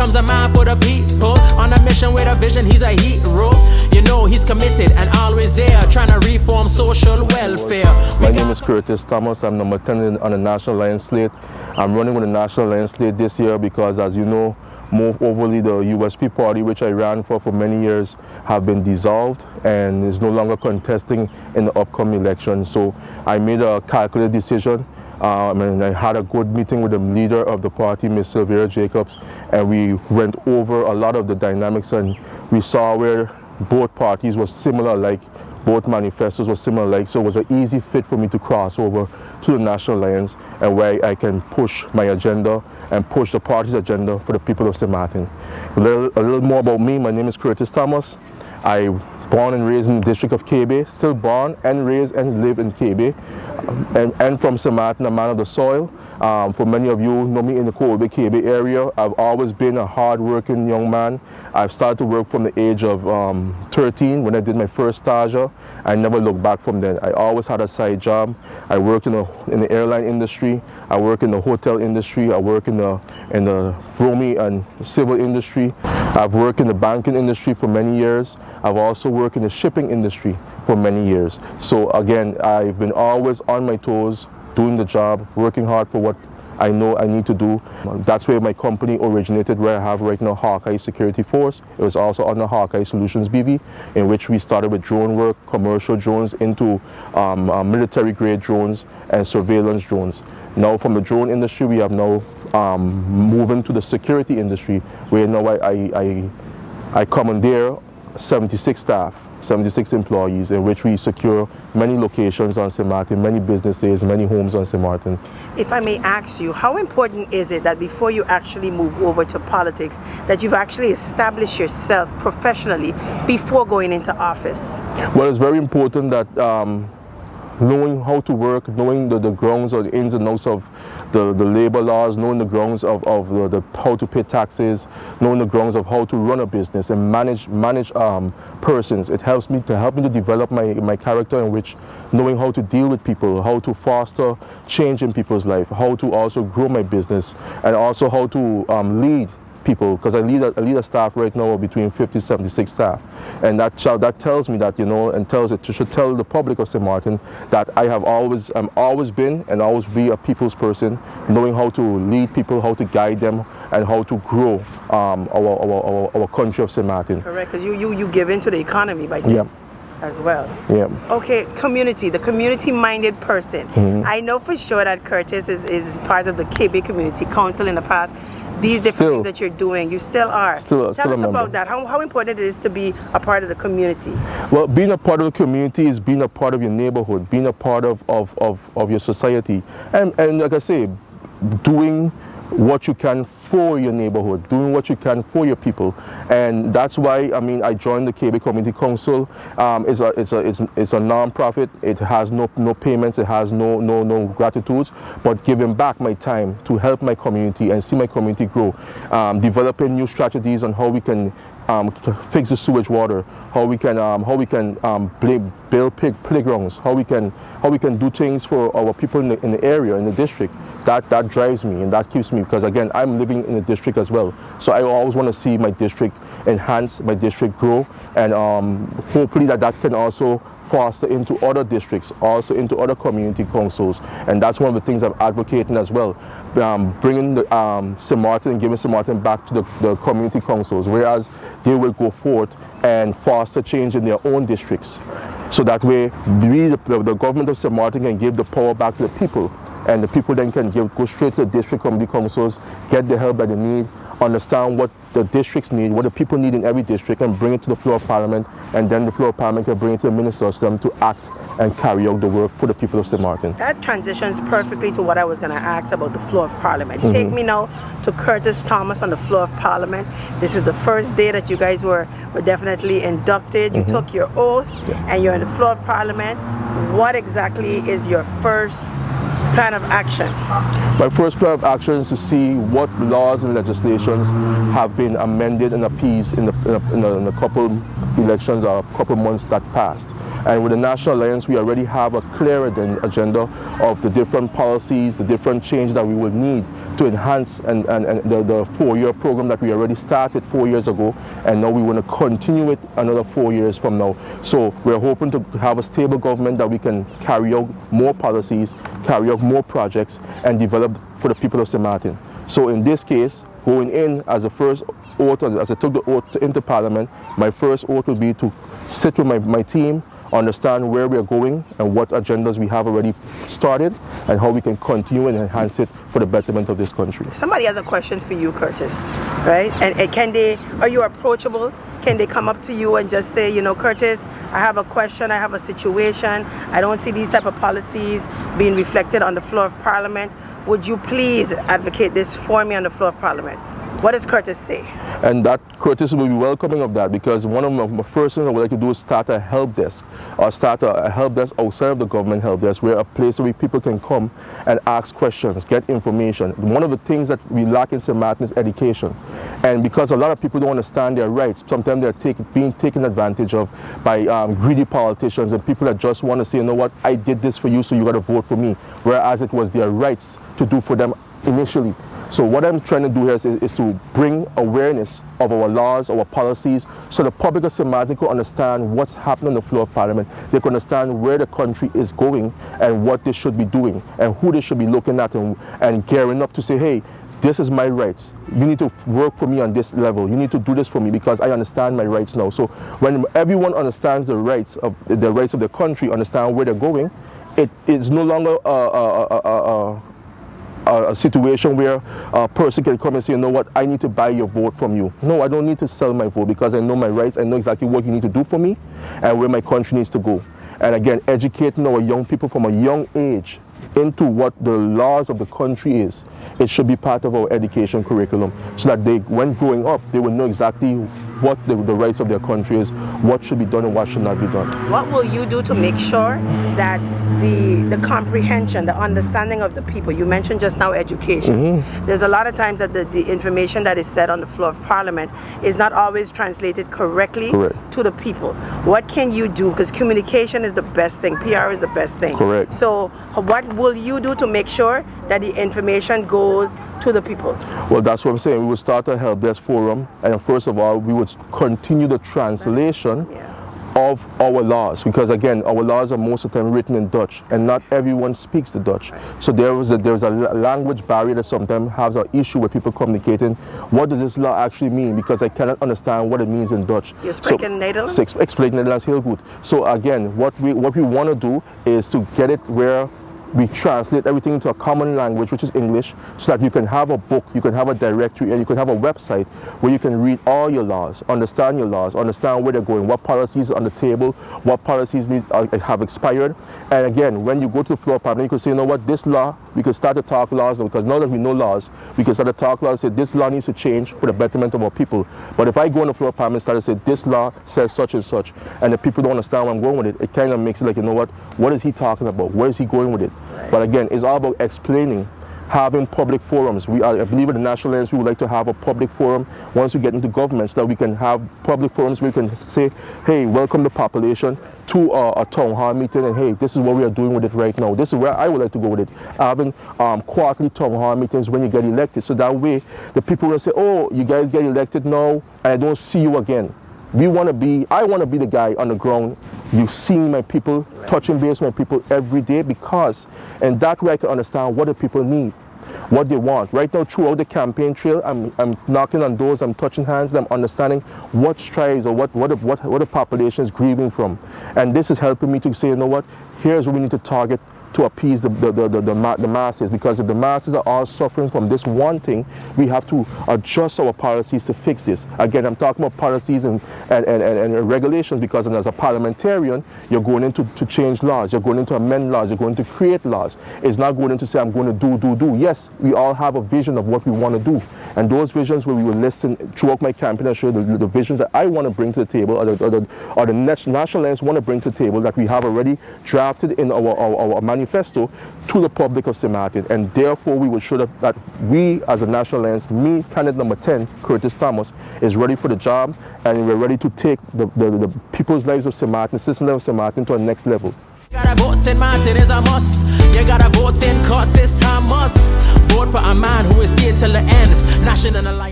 becomes a man for the people. On a mission with a vision, he's a hero. You know he's committed and always there, trying to reform social welfare. My name is Curtis Thomas. I'm number 10 on the National Alliance slate. I'm running with the National Alliance slate this year because, as you know, more overly the USP party, which I ran for many years, have been dissolved and is no longer contesting in the upcoming election. So I made a calculated decision. And I had a good meeting with the leader of the party, Ms. Sylvia Jacobs, and we went over a lot of the dynamics, and we saw where both parties were similar, like both manifestos were similar, like, so it was an easy fit for me to cross over to the National Alliance, and where I can push my agenda and push the party's agenda for the people of Sint Maarten. A little more about me. My name is Curtis Thomas. I born and raised in the district of KB, still born and raised and live in KB, and from Sint Maarten, a man of the soil. For many of you know me in the Kobe KB area. I've always been a hard-working young man. I've started to work from the age of 13 when I did my first stage. I never looked back from then. I always had a side job. I worked in the airline industry. I work in the hotel industry. I work in the Vromi and civil industry. I've worked in the banking industry for many years. I've also worked in the shipping industry for many years. So again, I've been always on my toes, doing the job, working hard for what I know I need to do. That's where my company originated, where I have right now Hawkeye Security Force. It was also under Hawkeye Solutions BV, in which we started with drone work, commercial drones into military grade drones and surveillance drones. Now from the drone industry, we have now moving to the security industry, where now I commandeer 76 staff, 76 employees, in which we secure many locations on Sint Maarten, many businesses, many homes on Sint Maarten. If I may ask you, how important is it that before you actually move over to politics, that you've actually established yourself professionally before going into office? Well, it's very important that knowing how to work, knowing the grounds or the ins and outs of the labor laws, knowing the grounds of how to pay taxes, knowing the grounds of how to run a business and manage persons. It helps me to develop my character, in which knowing how to deal with people, how to foster change in people's life, how to also grow my business, and also how to lead people, because I lead a staff right now of between 50 to 76 staff, and that tells me that, you know, and should tell the public of Sint Maarten that I'm always been and always be a people's person, knowing how to lead people, how to guide them, and how to grow our country of Sint Maarten. Correct, because you give into the economy by this. Yeah. As well. Yeah. Okay, the community-minded person. Mm-hmm. I know for sure that Curtis is part of the KB Community Council in the past. These different things that you're doing, you still are. Tell us about that. How important it is to be a part of the community? Well, being a part of the community is being a part of your neighborhood, being a part of your society, and like I say, doing what you can for your neighborhood, doing what you can for your people. And that's why, I mean, I joined the KB Community Council. It's a non-profit. It has no payments, it has no gratitudes, but giving back my time to help my community and see my community grow, developing new strategies on how we can fix the sewage water, how we can build playgrounds, how we can do things for our people in the area, in the district. That drives me, and that keeps me, because again, I'm living in the district as well. So I always want to see my district enhance, my district grow, and hopefully that can also foster into other districts, also into other community councils. And that's one of the things I'm advocating as well, bringing the Sint Maarten and giving Sint Maarten back to the community councils, whereas they will go forth and foster change in their own districts. So that way, the government of Sint Maarten can give the power back to the people, and the people then can go straight to the district community councils, get the help that they need, understand what the districts need, what the people need in every district, and bring it to the floor of Parliament, and then the floor of Parliament can bring it to the ministers for them to act and carry out the work for the people of Sint Maarten. That transitions perfectly to what I was going to ask about the floor of Parliament. Mm-hmm. Take me now to Curtis Thomas on the floor of Parliament. This is the first day that you guys were definitely inducted. You took your oath, and you're in the floor of Parliament. What exactly is your first plan of action? My first plan of action is to see what laws and legislations have been amended and appeased in a couple elections or a couple months that passed. And with the National Alliance, we already have a clear agenda of the different policies, the different change that we will need to enhance and the 4-year program that we already started 4 years ago, and now we want to continue it another 4 years from now. So we're hoping to have a stable government that we can carry out more policies, carry out more projects, and develop for the people of Sint Maarten. So in this case, going in as a first oath, as I took the oath into Parliament, my first oath will be to sit with my team, understand where we are going and what agendas we have already started, and how we can continue and enhance it for the betterment of this country. If somebody has a question for you, Curtis, right? And are you approachable? Can they come up to you and just say, you know, Curtis, I have a question, I have a situation, I don't see these type of policies being reflected on the floor of Parliament. Would you please advocate this for me on the floor of Parliament? What does Curtis say? And that Curtis will be welcoming of that, because one of my first things I would like to do is start a help desk, or start a help desk outside of the government help desk, where a place where people can come and ask questions, get information. One of the things that we lack in Sint Maarten is education. And because a lot of people don't understand their rights, sometimes they're being taken advantage of by greedy politicians and people that just want to say, you know what, I did this for you, so you got to vote for me, whereas it was their rights to do for them initially. So what I'm trying to do here is to bring awareness of our laws, our policies, so the public of Sint Maarten can understand what's happening on the floor of Parliament. They can understand where the country is going and what they should be doing and who they should be looking at and gearing up to say, hey, this is my rights. You need to work for me on this level. You need to do this for me because I understand my rights now. So when everyone understands the rights of the country, understand where they're going, it is no longer a situation where a person can come and say, you know what, I need to buy your vote from you. No, I don't need to sell my vote, because I know my rights, I know exactly what you need to do for me and where my country needs to go. And again, educating our young people from a young age into what the laws of the country is. It should be part of our education curriculum, so that they, when growing up, they will know exactly what the rights of their country is, what should be done and what should not be done. What will you do to make sure that the comprehension, the understanding of the people, you mentioned just now education, there's a lot of times that the information that is said on the floor of Parliament is not always translated correctly to the people. What can you do? Because communication is the best thing, PR is the best thing. Correct. So what will you do to make sure that the information goes to the people? Well, that's what I'm saying. We will start a help desk forum, and first of all, we would continue the translation of our laws, because again, our laws are most of the time written in Dutch, and not everyone speaks the Dutch. So there's a language barrier that sometimes has an issue with people communicating. What does this law actually mean? Because I cannot understand what it means in Dutch. You speak in Netherlands? Explain Netherlands heel goed. So again, what we want to do is to get it where we translate everything into a common language, which is English, so that you can have a book, you can have a directory, and you can have a website where you can read all your laws, understand your laws, understand where they're going, what policies are on the table, what policies have expired. And again, when you go to the floor of Parliament, you can say, you know what, this law, we can start to talk laws now, because now that we know laws, we can start to talk laws and say this law needs to change for the betterment of our people. But if I go on the floor of Parliament and start to say this law says such and such, and the people don't understand where I'm going with it, it kind of makes it like, you know what is he talking about? Where is he going with it? But again, it's all about explaining, having public forums. I believe in the National Alliance, we would like to have a public forum once we get into government, so that we can have public forums where we can say, hey, welcome the population to a town hall meeting, and hey, this is what we are doing with it right now. This is where I would like to go with it. Having quarterly town hall meetings when you get elected, so that way the people will say, oh, you guys get elected now, and I don't see you again. I want to be the guy on the ground, you seeing my people, touching base with my people every day, because in that way I can understand what the people need, what they want. Right now, throughout the campaign trail, I'm knocking on doors, I'm touching hands, and I'm understanding what strives or what the population is grieving from. And this is helping me to say, you know what, here's what we need to target to appease the masses, because if the masses are all suffering from this one thing, we have to adjust our policies to fix this. Again, I'm talking about policies and regulations, because as a parliamentarian, you're going in to change laws, you're going in to amend laws, you're going to create laws. It's not going in to say, I'm going to do. Yes, we all have a vision of what we want to do, and those visions where we will listen throughout my campaign and show the visions that I want to bring to the table, or the National Alliance want to bring to the table, that we have already drafted in our manifesto to the public of Sint Maarten. And therefore we will show that we as a National Alliance, me, candidate number 10, Curtis Thomas, is ready for the job, and we're ready to take the people's lives of Sint Maarten, citizens of Sint Maarten, to a next level. You gotta vote Sint Maarten is a must. You gotta vote in Curtis Thomas. Vote for a man who will see it till the end. National Alliance.